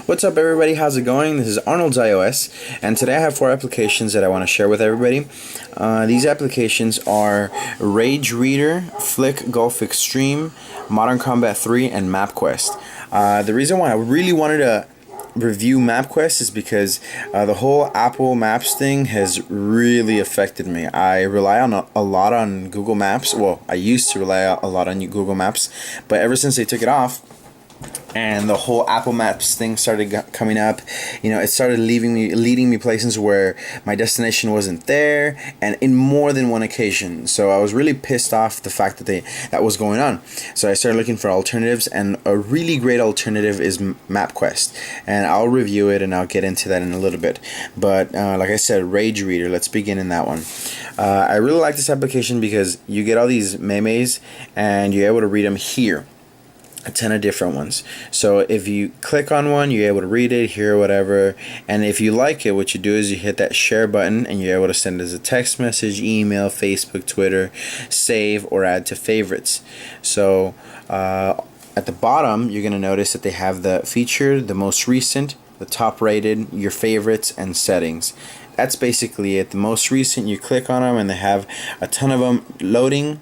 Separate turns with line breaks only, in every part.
What's up, everybody? How's it going? This is Arnold's iOS, and today I have 4 applications that I want to share with everybody. These applications are Rage Reader, Flick Golf Extreme, Modern Combat 3, and MapQuest. The reason why I really wanted to review MapQuest is because the whole Apple Maps thing has really affected me. I rely on a lot on Google Maps. Well, I used to rely a lot on Google Maps, but ever since they took it off and the whole Apple Maps thing started coming up, it started leading me places where my destination wasn't there, and in more than one occasion. So I was really pissed off the fact that that was going on. So I started looking for alternatives, and a really great alternative is MapQuest, and I'll review it and I'll get into that in a little bit. But like I said, Rage Reader, let's begin in that one. I really like this application because you get all these memes and you're able to read them here. A ton of different ones. So if you click on one, you're able to read it, hear whatever, and if you like it, what you do is you hit that share button and you're able to send it as a text message, email, Facebook, Twitter, save, or add to favorites. So at the bottom, you're going to notice that they have the featured, the most recent, the top rated, your favorites, and settings. That's basically it. The most recent, you click on them and they have a ton of them loading.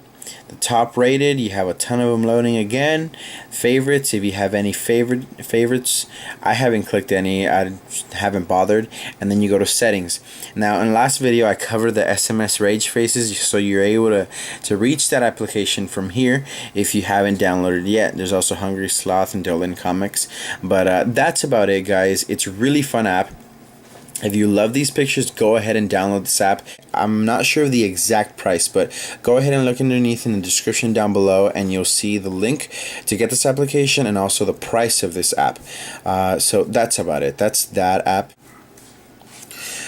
The top rated, you have a ton of them loading again. Favorites, if you have any favorites, I haven't clicked any, I haven't bothered. And then you go to settings. Now in the last video I covered the SMS rage faces, so you're able to reach that application from here if you haven't downloaded it yet. There's also Hungry Sloth and Dylan Comics, but that's about it, guys. It's a really fun app. If you love these pictures, go ahead and download this app. I'm not sure of the exact price, but go ahead and look underneath in the description down below and you'll see the link to get this application and also the price of this app. So that's about it. That's that app.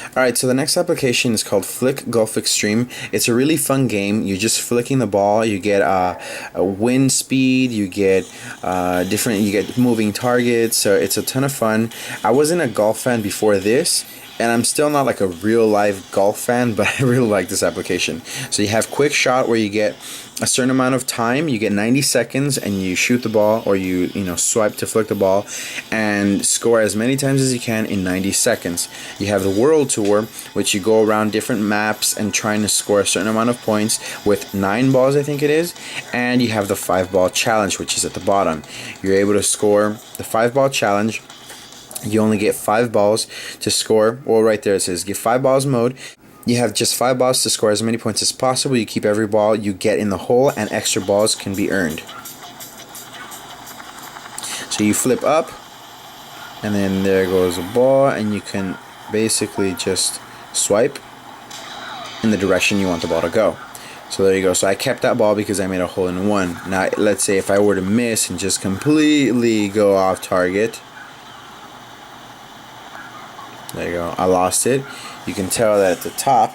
Alright, so the next application is called Flick Golf Extreme. It's a really fun game. You're just flicking the ball. You get a wind speed. You get you get moving targets. So it's a ton of fun. I wasn't a golf fan before this, and I'm still not like a real live golf fan, but I really like this application. So you have quick shot where you get a certain amount of time. You get 90 seconds and you shoot the ball, or you swipe to flick the ball and score as many times as you can in 90 seconds. You have the World Tour, which you go around different maps and trying to score a certain amount of points with 9 balls, I think it is. And you have the 5-ball challenge, which is at the bottom. You're able to score the 5-ball challenge. You only get 5 balls to score. Well, right there it says give 5 balls mode. You have just 5 balls to score as many points as possible. You keep every ball you get in the hole, and extra balls can be earned. So you flip up, and then there goes a ball, and you can basically just swipe in the direction you want the ball to go. So there you go. So I kept that ball because I made a hole in one. Now let's say if I were to miss and just completely go off target, there you go, I lost it. You can tell that at the top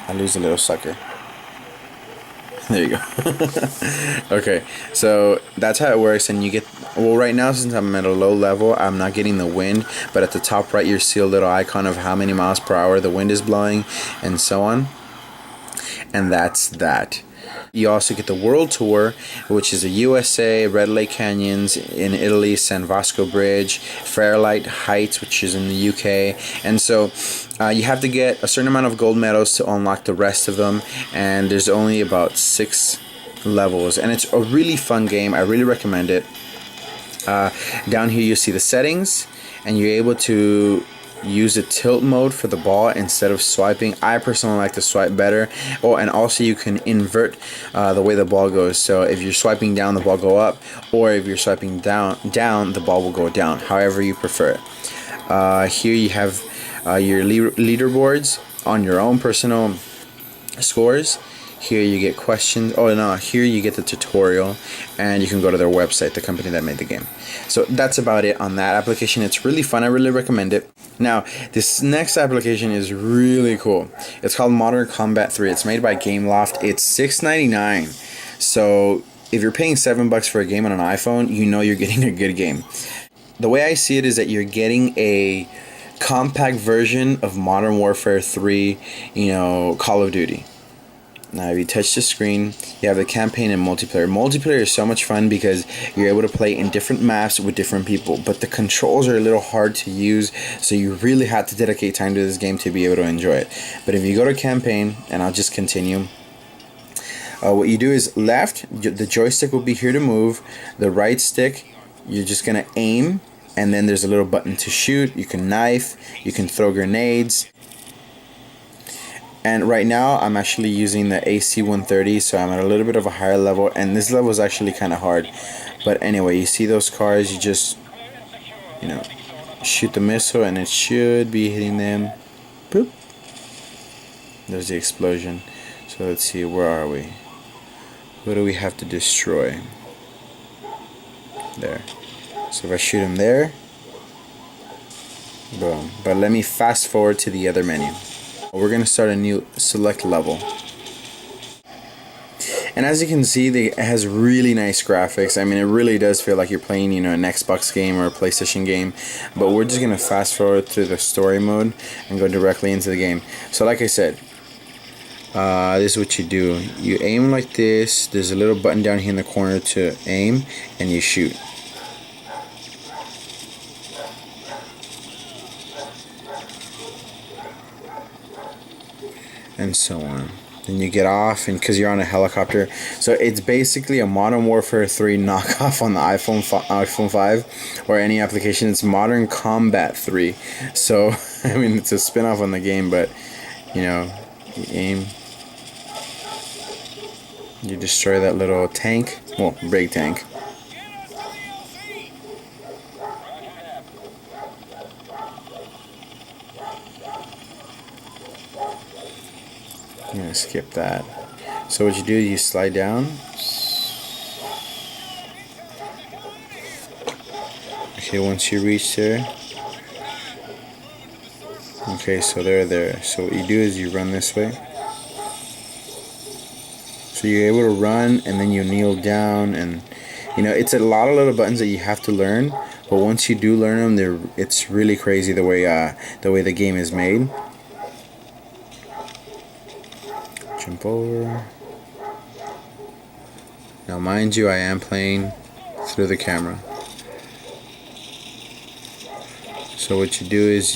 I lose a little sucker. There you go. Okay, so that's how it works. And you get, well, right now since I'm at a low level, I'm not getting the wind, but at the top right you see a little icon of how many miles per hour the wind is blowing and so on. And that's that. You also get the World Tour, which is a USA, Red Lake Canyons in Italy, San Vasco Bridge, Fairlight Heights, which is in the UK. And so you have to get a certain amount of gold medals to unlock the rest of them, and there's only about 6 levels, and it's a really fun game. I really recommend it. Down here you see the settings, and you're able to use the tilt mode for the ball instead of swiping. I personally like to swipe better. Oh, and also you can invert the way the ball goes. So if you're swiping down, the ball go up, or if you're swiping down, the ball will go down. However you prefer it. Here you have your leaderboards on your own personal scores. Here you get questions. Oh no, here you get the tutorial, and you can go to their website, the company that made the game. So that's about it on that application. It's really fun. I really recommend it. Now, this next application is really cool. It's called Modern Combat 3. It's made by Gameloft. It's $6.99. So if you're paying $7 for a game on an iPhone, you know you're getting a good game. The way I see it is that you're getting a compact version of Modern Warfare 3, Call of Duty. Now if you touch the screen, you have the campaign and multiplayer. Multiplayer is so much fun because you're able to play in different maps with different people, but the controls are a little hard to use, so you really have to dedicate time to this game to be able to enjoy it. But if you go to campaign, and I'll just continue, what you do is left, the joystick will be here to move, the right stick, you're just going to aim, and then there's a little button to shoot. You can knife, you can throw grenades. And right now I'm actually using the AC-130, so I'm at a little bit of a higher level, and this level is actually kind of hard. But anyway, you see those cars, you just, you know, shoot the missile and it should be hitting them. Boop. There's the explosion. So let's see, where are we? What do we have to destroy? There. So if I shoot him there, boom. But let me fast forward to the other menu. We're going to start a new select level. And as you can see, it has really nice graphics. I mean, it really does feel like you're playing, you know, an Xbox game or a PlayStation game. But we're just going to fast forward through the story mode and go directly into the game. So like I said, this is what you do. You aim like this. There's a little button down here in the corner to aim, and you shoot. And so on. Then you get off, and because you're on a helicopter, so it's basically a Modern Warfare 3 knockoff on the iPhone 5 or any application. It's Modern Combat 3. So I mean, it's a spin-off on the game, but you know, you aim, you destroy that little tank, well, big tank. I'm gonna skip that. So what you do, you slide down. Okay, once you reach there. Okay, so they're there. So what you do is you run this way. So you're able to run, and then you kneel down, and you know, it's a lot of little buttons that you have to learn. But once you do learn them, it's really crazy the way the game is made. Jump over. Now mind you, I am playing through the camera. So what you do is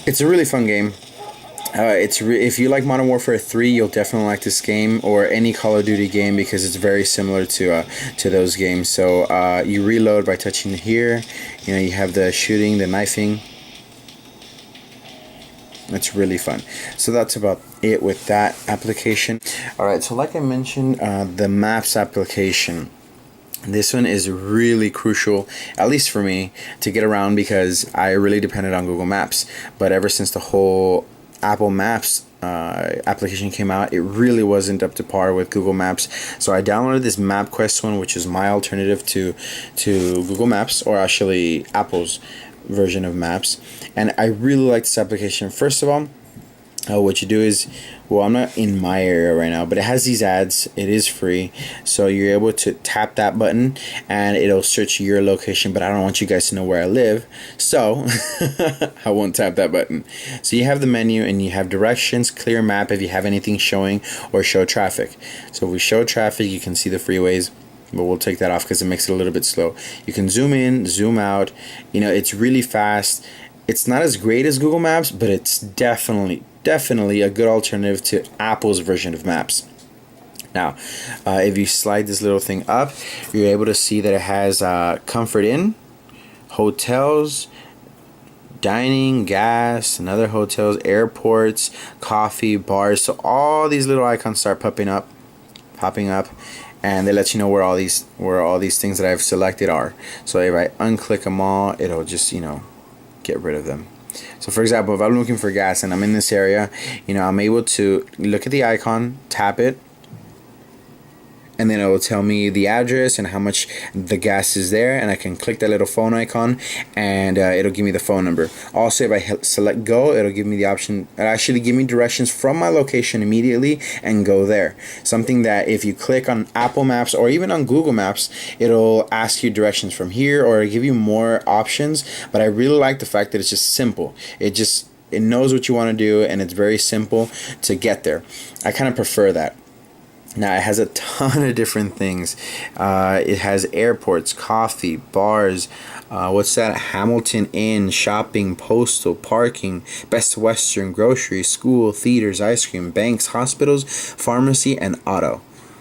it's a really fun game. If you like Modern Warfare 3, you'll definitely like this game, or any Call of Duty game, because it's very similar to those games. So you reload by touching here. You know, you have the shooting, the knifing. It's really fun. So that's about it with that application. Alright, so like I mentioned, the Maps application. This one is really crucial, at least for me, to get around, because I really depended on Google Maps. But ever since the whole Apple Maps application came out, it really wasn't up to par with Google Maps. So I downloaded this MapQuest one, which is my alternative to Google Maps, or actually Apple's version of Maps. And I really like this application. First of all, what you do is, well, I'm not in my area right now, but it has these ads. It is free, so you're able to tap that button and it'll search your location. But I don't want you guys to know where I live, so I won't tap that button. So you have the menu, and you have directions, clear map if you have anything showing, or show traffic. So if we show traffic, you can see the freeways, but we'll take that off because it makes it a little bit slow. You can zoom in, zoom out. You know, it's really fast. It's not as great as Google Maps, but it's definitely a good alternative to Apple's version of Maps. Now, if you slide this little thing up, you're able to see that it has Comfort Inn, hotels, dining, gas, and other hotels, airports, coffee, bars. So all these little icons start popping up, and they let you know where all these things that I've selected are. So if I unclick them all, it'll just, you know, get rid of them. So for example, if I'm looking for gas and I'm in this area, you know, I'm able to look at the icon, tap it, and then it will tell me the address and how much the gas is there, and I can click that little phone icon, and it'll give me the phone number. Also, if I select go, it'll give me the option, it'll actually give me directions from my location immediately and go there. Something that if you click on Apple Maps or even on Google Maps, it'll ask you directions from here or give you more options. But I really like the fact that it's just simple. It knows what you want to do, and it's very simple to get there. I kind of prefer that. Now, it has a ton of different things. It has airports, coffee, bars, what's that? Hamilton Inn, shopping, postal, parking, Best Western, grocery, school, theaters, ice cream, banks, hospitals, pharmacy, and auto.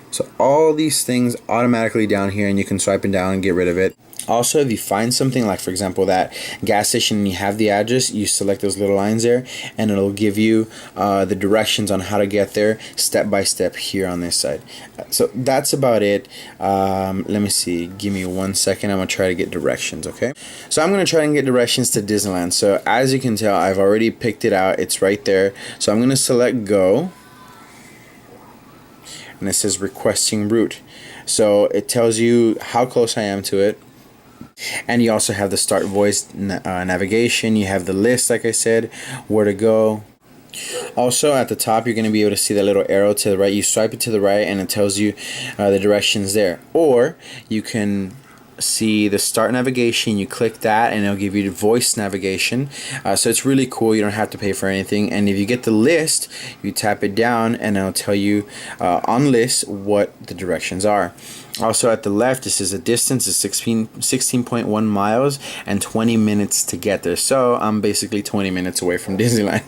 So all these things automatically down here, and you can swipe it down and get rid of it. Also, if you find something like, for example, that gas station and you have the address, you select those little lines there, and it'll give you the directions on how to get there step by step here on this side. So that's about it. Let me see. Give me 1 second. I'm going to try to get directions, okay? So I'm going to try and get directions to Disneyland. So as you can tell, I've already picked it out. It's right there. So I'm going to select go. And it says requesting route. So it tells you how close I am to it. And you also have the start voice navigation. You have the list, like I said, where to go. Also at the top, you're going to be able to see that little arrow to the right. You swipe it to the right and it tells you the directions there. Or you can see the start navigation. You click that and it'll give you the voice navigation. So it's really cool. You don't have to pay for anything. And if you get the list, you tap it down and it'll tell you on list what the directions are. Also at the left, this is a distance is 16.1 miles and 20 minutes to get there. So I'm basically 20 minutes away from Disneyland.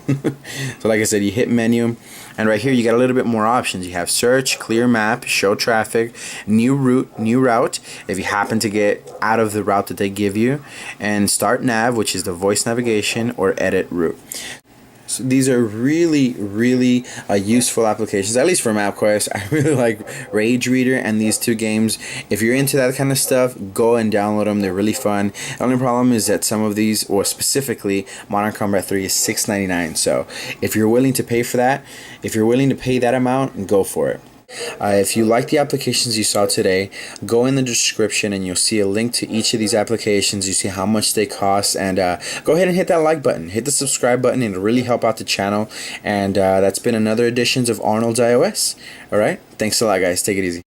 So like I said, you hit menu, and right here you got a little bit more options. You have search, clear map, show traffic, new route if you happen to get out of the route that they give you, and start nav, which is the voice navigation, or edit route. So these are really, really useful applications, at least for MapQuest. I really like Rage Reader and these two games. If you're into that kind of stuff, go and download them. They're really fun. The only problem is that some of these, or specifically Modern Combat 3, is $6.99. So if you're willing to pay for that, if you're willing to pay that amount, go for it. If you like the applications you saw today, go in the description and you'll see a link to each of these applications. You see how much they cost, and go ahead and hit that like button, hit the subscribe button. It'll really help out the channel. And that's been another edition of Arnold's iOS. Alright, thanks a lot guys, take it easy.